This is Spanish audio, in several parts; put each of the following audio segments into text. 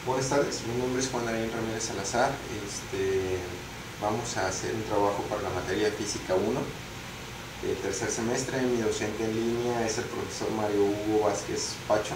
Buenas tardes, mi nombre es Juan Daniel Ramírez Salazar. Vamos a hacer un trabajo para la materia Física 1 del tercer semestre. Mi docente en línea es el profesor Mario Hugo Vázquez Pacho.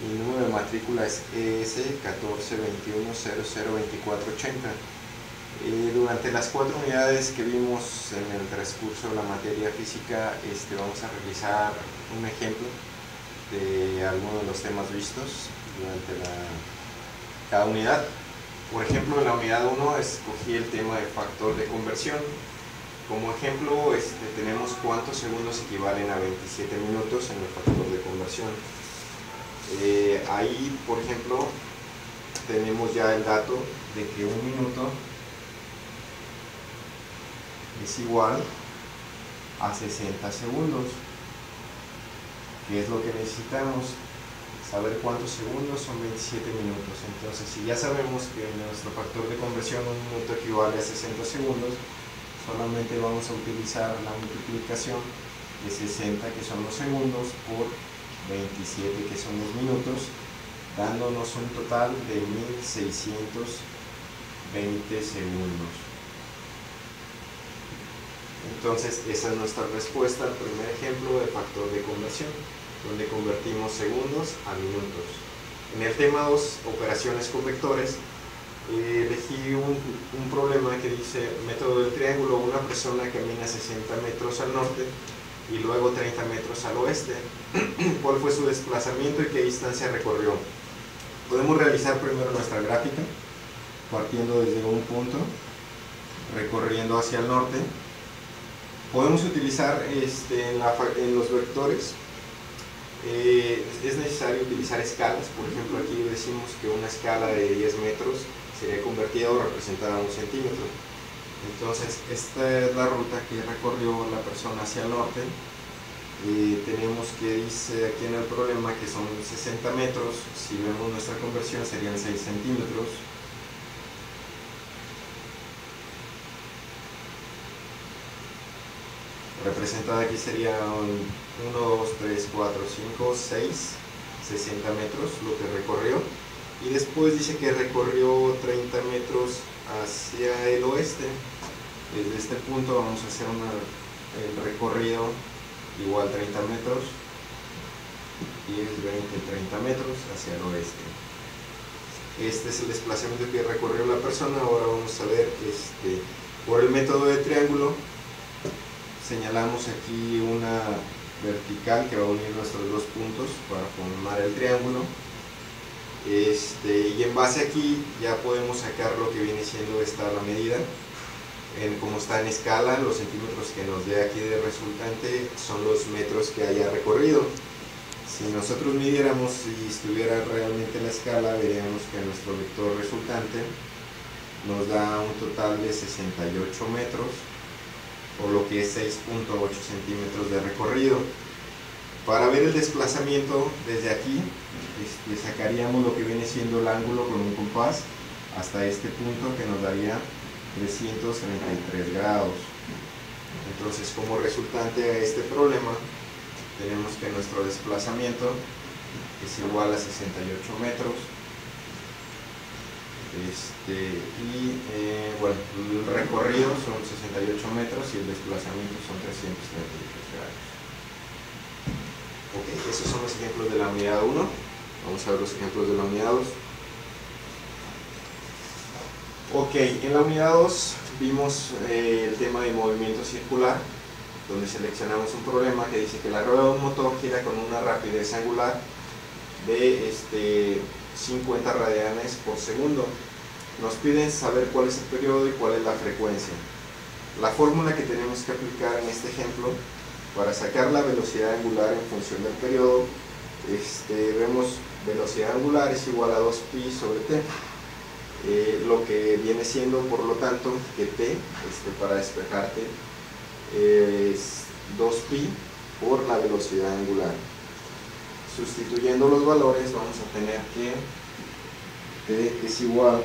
Mi número de matrícula es ES 1421002480. Durante las 4 unidades que vimos en el transcurso de la materia física, vamos a realizar un ejemplo de algunos de los temas vistos durante cada unidad. Por ejemplo, en la unidad 1 escogí el tema de factor de conversión. Como ejemplo, tenemos cuántos segundos equivalen a 27 minutos en el factor de conversión. Ahí, por ejemplo, tenemos ya el dato de que un minuto es igual a 60 segundos. ¿Qué es lo que necesitamos? Saber cuántos segundos son 27 minutos. Entonces, si ya sabemos que nuestro factor de conversión un minuto equivale a 60 segundos, solamente vamos a utilizar la multiplicación de 60, que son los segundos, por 27, que son los minutos, dándonos un total de 1620 segundos. Entonces, esa es nuestra respuesta al primer ejemplo de factor de conversión, donde convertimos segundos a minutos. En el tema 2, operaciones con vectores, elegí un problema que dice: método del triángulo, una persona camina 60 metros al norte y luego 30 metros al oeste. ¿Cuál fue su desplazamiento y qué distancia recorrió? Podemos realizar primero nuestra gráfica, partiendo desde un punto, recorriendo hacia el norte. Podemos utilizar en los vectores, es necesario utilizar escalas. Por ejemplo, aquí decimos que una escala de 10 metros sería convertida o representada a 1 centímetro. Entonces, esta es la ruta que recorrió la persona hacia el norte. Tenemos que dice aquí en el problema que son 60 metros. Si vemos nuestra conversión, serían 6 centímetros. Representada aquí sería 1, 2, 3, 4, 5, 6, 60 metros lo que recorrió. Y después dice que recorrió 30 metros hacia el oeste. Desde este punto vamos a hacer el recorrido igual 30 metros, 10, 20, 30 metros hacia el oeste. Este es el desplazamiento que recorrió la persona. Ahora vamos a ver, por el método de triángulo, señalamos aquí una vertical que va a unir nuestros dos puntos para formar el triángulo. Y en base aquí ya podemos sacar lo que viene siendo la medida. Como está en escala, los centímetros que nos dé aquí de resultante son los metros que haya recorrido. Si nosotros midiéramos y estuviera realmente en la escala, veríamos que nuestro vector resultante nos da un total de 68 metros, o lo que es 6.8 centímetros de recorrido. Para ver el desplazamiento desde aquí, sacaríamos lo que viene siendo el ángulo con un compás hasta este punto, que nos daría 333 grados. Entonces, como resultante a este problema, tenemos que nuestro desplazamiento es igual a 68 metros. Bueno, el recorrido son 68 metros y el desplazamiento son 333 grados. Ok, esos son los ejemplos de la unidad 1. Vamos a ver los ejemplos de la unidad 2. Ok, en la unidad 2 vimos el tema de movimiento circular, donde seleccionamos un problema que dice que la rueda de un motor gira con una rapidez angular de 50 radianes por segundo. Nos piden saber cuál es el periodo y cuál es la frecuencia. La fórmula que tenemos que aplicar en este ejemplo para sacar la velocidad angular en función del periodo, vemos velocidad angular es igual a 2pi sobre t. Lo que viene siendo, por lo tanto, que t, para despejarte, es 2pi por la velocidad angular. Sustituyendo los valores, vamos a tener que t es igual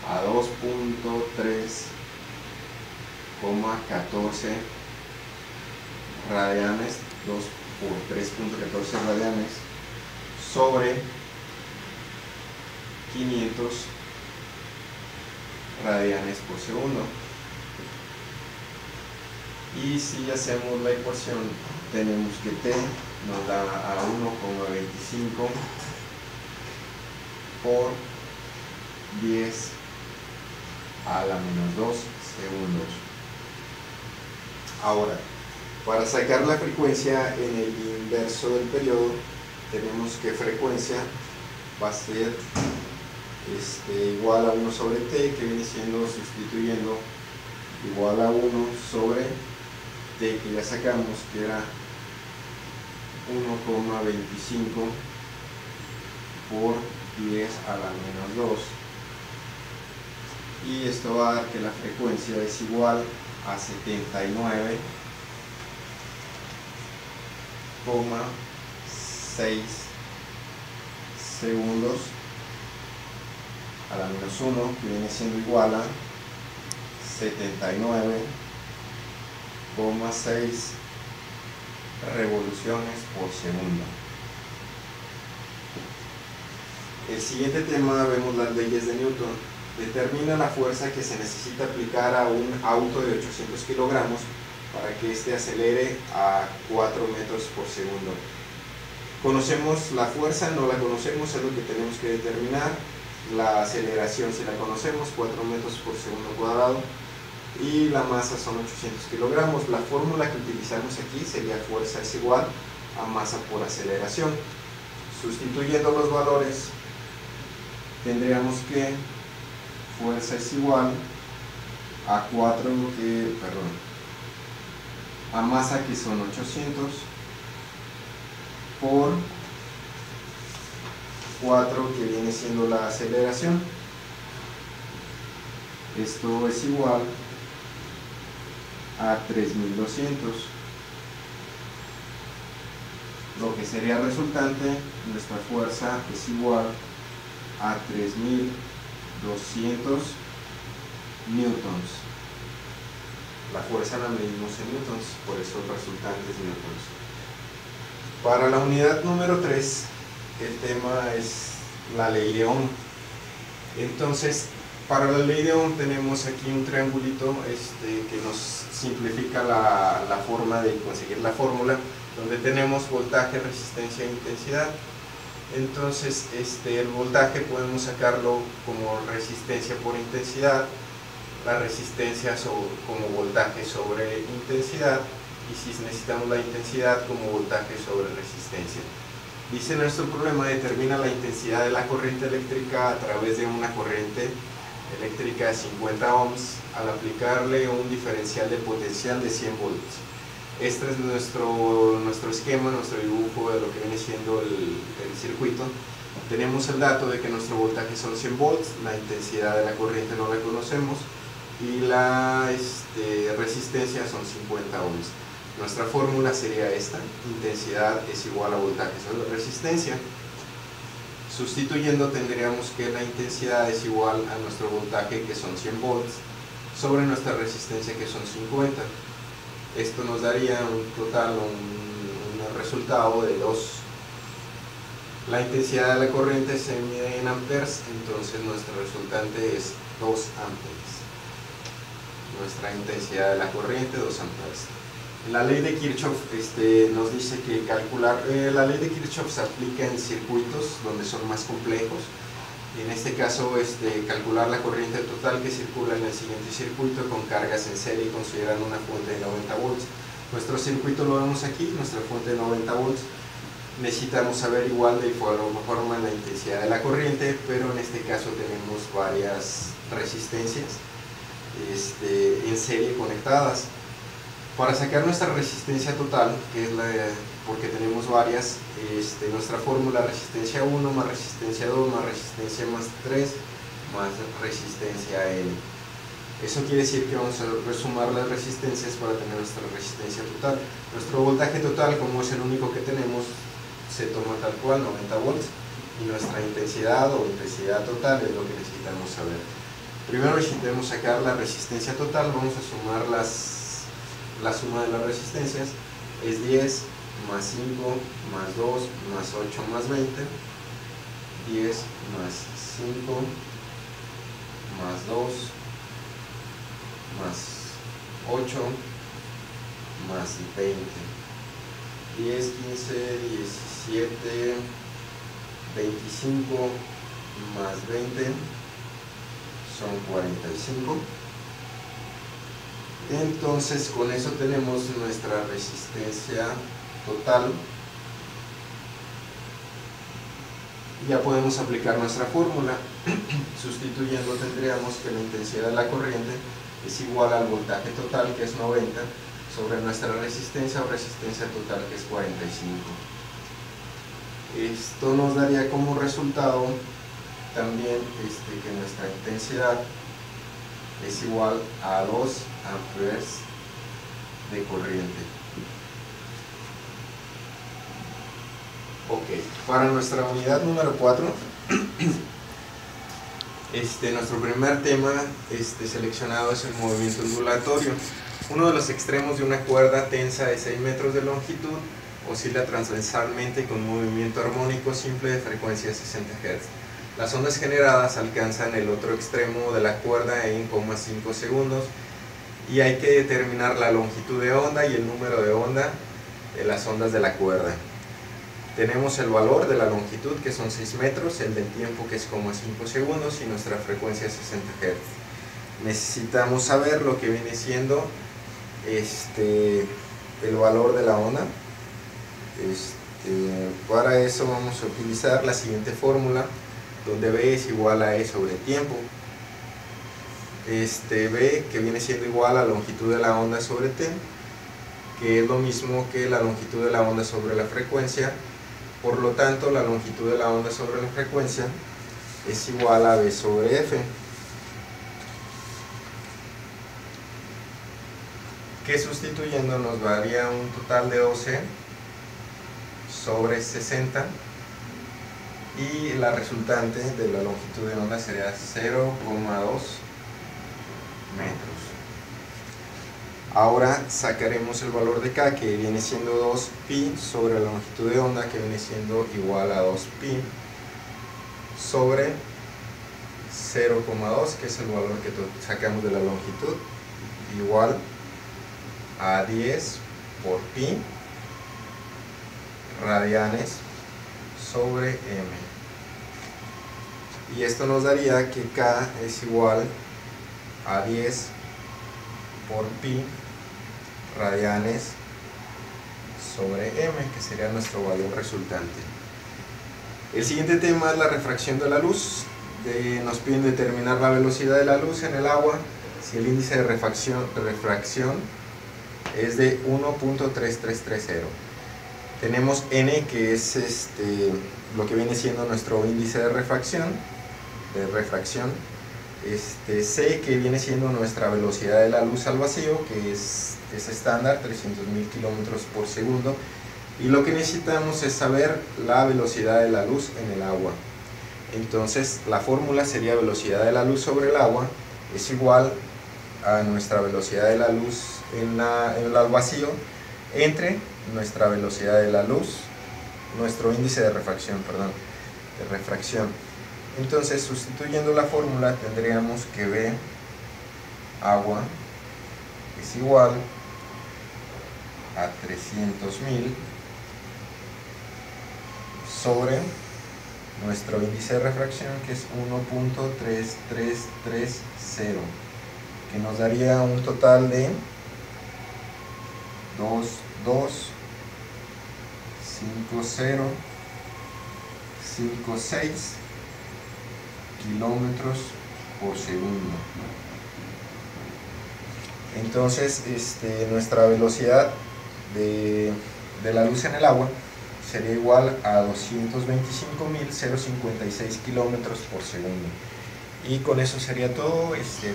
a 2.3,14 radianes, 2 por 3.14 radianes sobre 500 radianes por segundo. Y si hacemos la ecuación, tenemos que T nos da a 1,25 por 10 a la menos 2 segundos. Ahora, para sacar la frecuencia en el inverso del periodo, tenemos que frecuencia va a ser igual a 1 sobre T, que viene siendo, sustituyendo, igual a 1 sobre T, que ya sacamos, que era 1,25 por 10 a la menos 2. Y esto va a dar que la frecuencia es igual a 79,6 segundos a la menos 1, que viene siendo igual a 79,6 revoluciones por segundo. El siguiente tema, vemos las leyes de Newton. Determina la fuerza que se necesita aplicar a un auto de 800 kilogramos para que éste acelere a 4 metros por segundo. Conocemos la fuerza, no la conocemos, es lo que tenemos que determinar. La aceleración si la conocemos, 4 metros por segundo cuadrado, y la masa son 800 kilogramos. La fórmula que utilizamos aquí sería fuerza es igual a masa por aceleración. Sustituyendo los valores, tendríamos que fuerza es igual a a masa, que son 800, por 4, que viene siendo la aceleración. Esto es igual a 3200, lo que sería resultante. Nuestra fuerza es igual a 3200 newtons. La fuerza la medimos en newtons, por eso el resultante es newtons. Para la unidad número 3, el tema es la ley de Ohm. Entonces, para la ley de Ohm tenemos aquí un triangulito que nos simplifica la forma de conseguir la fórmula, donde tenemos voltaje, resistencia e intensidad. Entonces, el voltaje podemos sacarlo como resistencia por intensidad, la resistencia como voltaje sobre intensidad, y si necesitamos la intensidad como voltaje sobre resistencia. Dice nuestro problema, determina la intensidad de la corriente eléctrica a través de una corriente eléctrica de 50 ohms al aplicarle un diferencial de potencial de 100 volts. Este es nuestro esquema, nuestro dibujo de lo que viene siendo el circuito. Tenemos el dato de que nuestro voltaje son 100 volts, la intensidad de la corriente no la conocemos, y la resistencia son 50 ohms. Nuestra fórmula sería esta: intensidad es igual a voltaje sobre resistencia. Sustituyendo, tendríamos que la intensidad es igual a nuestro voltaje, que son 100 volts, sobre nuestra resistencia, que son 50. Esto nos daría un total, un resultado de 2. La intensidad de la corriente se mide en amperes, entonces nuestro resultante es 2 amperes. Nuestra intensidad de la corriente, 2 amperes. La ley de Kirchhoff nos dice que calcular, la ley de Kirchhoff se aplica en circuitos donde son más complejos. En este caso, calcular la corriente total que circula en el siguiente circuito con cargas en serie, considerando una fuente de 90 volts. Nuestro circuito lo vemos aquí, nuestra fuente de 90 volts. Necesitamos saber igual de forma la intensidad de la corriente, pero en este caso tenemos varias resistencias en serie conectadas. Para sacar nuestra resistencia total, que es porque tenemos varias, nuestra fórmula: resistencia 1 más resistencia 2 más resistencia más 3 más resistencia N. Eso quiere decir que vamos a resumar las resistencias para tener nuestra resistencia total. Nuestro voltaje total, como es el único que tenemos, se toma tal cual, 90 volts, y nuestra intensidad o intensidad total es lo que necesitamos saber. Primero necesitamos sacar la resistencia total. Vamos a sumar la suma de las resistencias, es 10 más 5 más 2 más 8 más 20, 10 más 5 más 2 más 8 más 20. 10, 15, 17, 25 más 20 son 45. Entonces con eso tenemos nuestra resistencia total. Ya podemos aplicar nuestra fórmula. Sustituyendo tendríamos que la intensidad de la corriente es igual al voltaje total, que es 90, sobre nuestra resistencia o resistencia total, que es 45. Esto nos daría como resultado también que nuestra intensidad es igual a 2 amperes de corriente. Ok, para nuestra unidad número 4, nuestro primer tema seleccionado es el movimiento ondulatorio. Uno de los extremos de una cuerda tensa de 6 metros de longitud oscila transversalmente con movimiento armónico simple de frecuencia 60 Hz. Las ondas generadas alcanzan el otro extremo de la cuerda en 0,5 segundos y hay que determinar la longitud de onda y el número de onda de las ondas de la cuerda. Tenemos el valor de la longitud, que son 6 metros, el del tiempo, que es 0,5 segundos, y nuestra frecuencia 60 Hz. Necesitamos saber lo que viene siendo el valor de la onda. Para eso vamos a utilizar la siguiente fórmula, donde B es igual a E sobre tiempo. B, que viene siendo igual a la longitud de la onda sobre T, que es lo mismo que la longitud de la onda sobre la frecuencia. Por lo tanto, la longitud de la onda sobre la frecuencia es igual a B sobre F, que sustituyendo nos daría un total de 12 sobre 60, y la resultante de la longitud de onda sería 0,2 metros. Ahora sacaremos el valor de K, que viene siendo 2pi sobre la longitud de onda, que viene siendo igual a 2pi sobre 0,2, que es el valor que sacamos de la longitud, igual a 10 por pi radianes sobre m. Y esto nos daría que K es igual a 10 por pi radianes sobre m, que sería nuestro valor resultante. El siguiente tema es la refracción de la luz. Nos piden determinar la velocidad de la luz en el agua si el índice de refracción es de 1.3330. Tenemos n, que es lo que viene siendo nuestro índice de refracción, C, que viene siendo nuestra velocidad de la luz al vacío, que es estándar, 300.000 kilómetros por segundo, y lo que necesitamos es saber la velocidad de la luz en el agua. Entonces la fórmula sería velocidad de la luz sobre el agua es igual a nuestra velocidad de la luz en el vacío entre nuestra velocidad de la luz, nuestro índice de refracción. Entonces, sustituyendo la fórmula, tendríamos que V agua es igual a 300.000 sobre nuestro índice de refracción, que es 1.3330, que nos daría un total de 2.5056 kilómetros por segundo. Entonces nuestra velocidad de la luz en el agua sería igual a 225.056 kilómetros por segundo. Y con eso sería todo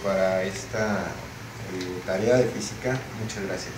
para esta tarea de física. Muchas gracias.